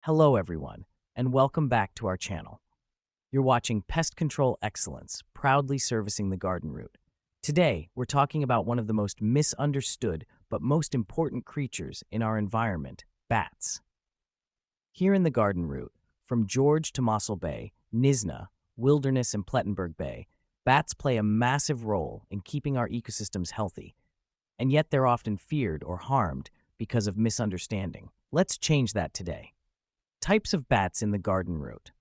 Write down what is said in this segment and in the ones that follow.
Hello everyone, and welcome back to our channel. You're watching Pest Control Excellence, proudly servicing the garden route. Today, we're talking about one of the most misunderstood but most important creatures in our environment, bats. Here in the garden route, from George to Mossel Bay, Nizhna, Wilderness and Plettenberg Bay, bats play a massive role in keeping our ecosystems healthy, and yet they're often feared or harmed because of misunderstanding. Let's change that today. Types of bats in the garden route.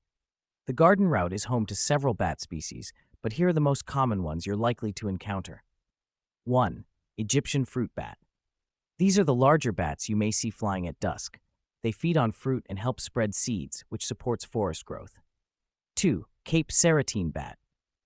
The garden route is home to several bat species, but here are the most common ones you're likely to encounter. 1. Egyptian fruit bat. These are the larger bats you may see flying at dusk. They feed on fruit and help spread seeds, which supports forest growth. 2. 𝗕𝗵𝘆𝗄𝗏 bat.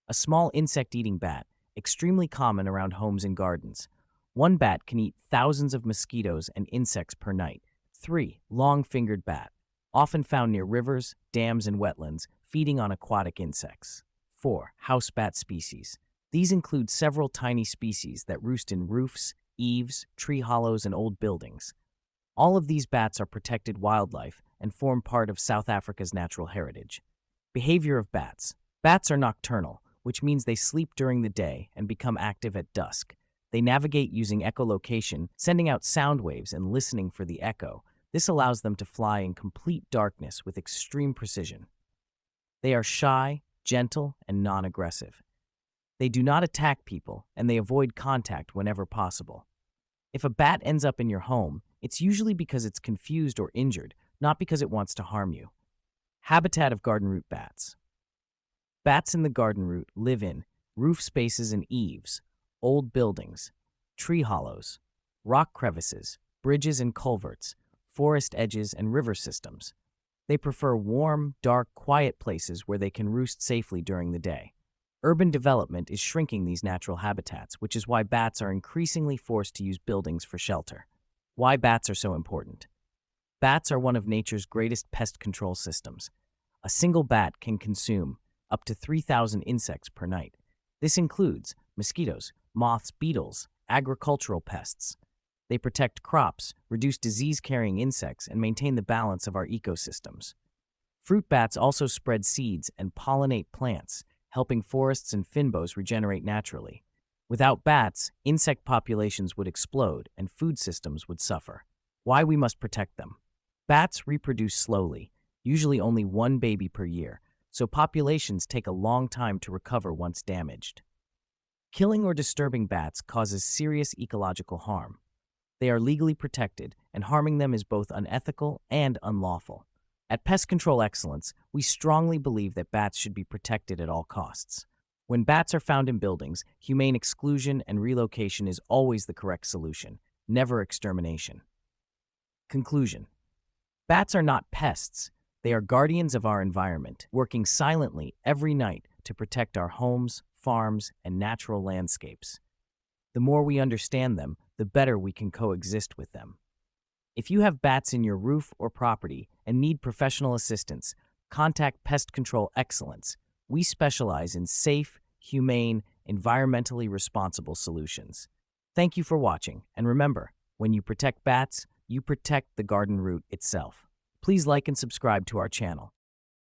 A small insect-eating bat, extremely common around homes and gardens. One bat can eat thousands of mosquitoes and insects per night. 3. Long-fingered bat. Often found near rivers, dams, and wetlands, feeding on aquatic insects. 4. House bat species. These include several tiny species that roost in roofs, eaves, tree hollows, and old buildings. All of these bats are protected wildlife and form part of South Africa's natural heritage. Behavior of bats. Bats are nocturnal, which means they sleep during the day and become active at dusk. They navigate using echolocation, sending out sound waves and listening for the echo. This allows them to fly in complete darkness with extreme precision. They are shy, gentle, and non-aggressive. They do not attack people, and they avoid contact whenever possible. If a bat ends up in your home, it's usually because it's confused or injured, not because it wants to harm you. Habitat of garden route bats. Bats in the garden route live in roof spaces and eaves, old buildings, tree hollows, rock crevices, bridges and culverts, forest edges, and river systems. They prefer warm, dark, quiet places where they can roost safely during the day. Urban development is shrinking these natural habitats, which is why bats are increasingly forced to use buildings for shelter. Why bats are so important. Bats are one of nature's greatest pest control systems. A single bat can consume up to 3,000 insects per night. This includes mosquitoes, moths, beetles, agricultural pests. They protect crops, reduce disease-carrying insects, and maintain the balance of our ecosystems. Fruit bats also spread seeds and pollinate plants, helping forests and fynbos regenerate naturally. Without bats, insect populations would explode and food systems would suffer. Why we must protect them. Bats reproduce slowly, usually only one baby per year, so populations take a long time to recover once damaged. Killing or disturbing bats causes serious ecological harm. They are legally protected, and harming them is both unethical and unlawful. At Pest Control Excellence, we strongly believe that bats should be protected at all costs. When bats are found in buildings, humane exclusion and relocation is always the correct solution, never extermination. Conclusion. Bats are not pests. They are guardians of our environment, working silently every night to protect our homes, farms, and natural landscapes. The more we understand them, the better we can coexist with them. If you have bats in your roof or property and need professional assistance, contact Pest Control Excellence. We specialize in safe, humane, environmentally responsible solutions. Thank you for watching, and remember, when you protect bats, you protect the garden route itself. Please like and subscribe to our channel.